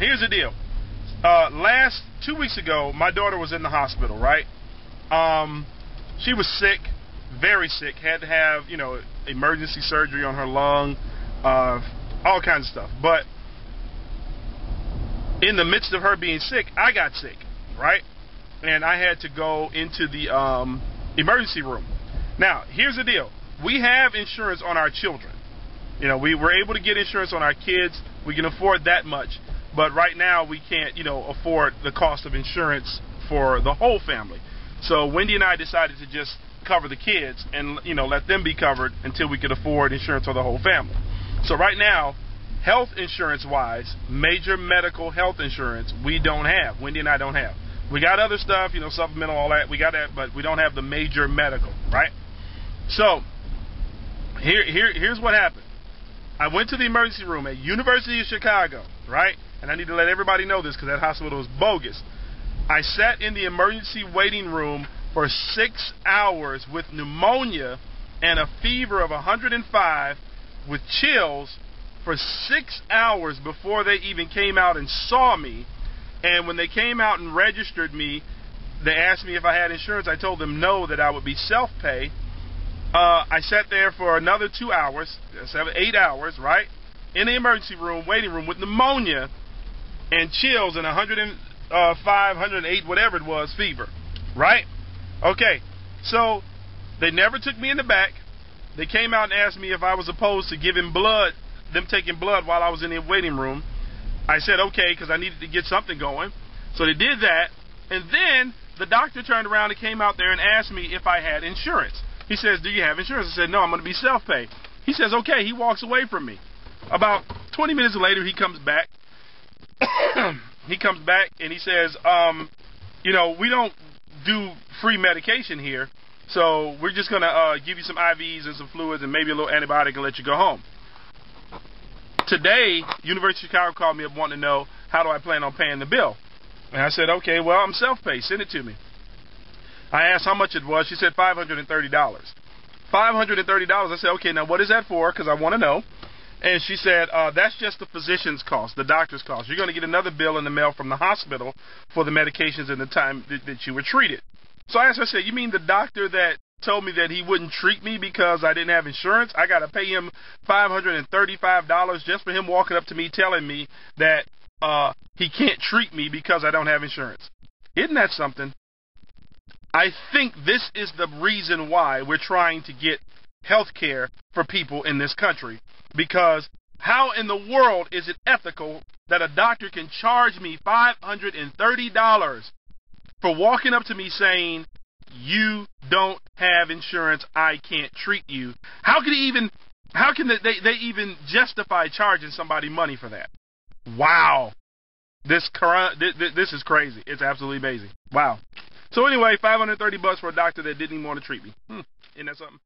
here's the deal. 2 weeks ago, my daughter was in the hospital, right? She was sick, very sick, had to have, emergency surgery on her lung, all kinds of stuff. But in the midst of her being sick, I got sick, right? And I had to go into the emergency room. Now, here's the deal. We have insurance on our children. We were able to get insurance on our kids. We can afford that much. But right now, we can't, afford the cost of insurance for the whole family. So Wendy and I decided to just cover the kids and, let them be covered until we could afford insurance for the whole family. So right now, health insurance-wise, major medical health insurance, we don't have. Wendy and I don't have. We got other stuff, supplemental, all that. We got that, but we don't have the major medical, right? So here's what happened. I went to the emergency room at University of Chicago, right? And I need to let everybody know this because that hospital is bogus. I sat in the emergency waiting room for 6 hours with pneumonia and a fever of 105 with chills for 6 hours before they even came out and saw me. And when they came out and registered me, they asked me if I had insurance. I told them no, that I would be self-pay. I sat there for another 2 hours, 8 hours, right, in the emergency room, waiting room with pneumonia and chills and 105, 108, whatever it was, fever, right? Okay, so they never took me in the back. They came out and asked me if I was opposed to giving blood, them taking blood while I was in the waiting room. I said okay because I needed to get something going. So they did that, and then the doctor turned around and came out there and asked me if I had insurance. He says, do you have insurance? I said, no, I'm going to be self-pay. He says, okay. He walks away from me. About 20 minutes later, he comes back. He comes back and he says, we don't do free medication here, so we're just going to give you some IVs and some fluids and maybe a little antibiotic and let you go home. Today, University of Chicago called me up wanting to know how do I plan on paying the bill. And I said, okay, well, I'm self-pay. Send it to me. I asked how much it was. She said $530. $530. I said, okay, now what is that for? Because I want to know. And she said, that's just the physician's cost, the doctor's cost. You're going to get another bill in the mail from the hospital for the medications and the time that you were treated. So I asked her, I said, you mean the doctor that told me that he wouldn't treat me because I didn't have insurance? I got to pay him $535 just for him walking up to me telling me that he can't treat me because I don't have insurance. Isn't that something? I think this is the reason why we're trying to get health care for people in this country. Because how in the world is it ethical that a doctor can charge me $530 for walking up to me saying, you don't have insurance, I can't treat you? How can they even justify charging somebody money for that? Wow. This is crazy. It's absolutely amazing. Wow. So anyway, $530 for a doctor that didn't even want to treat me. Isn't that something?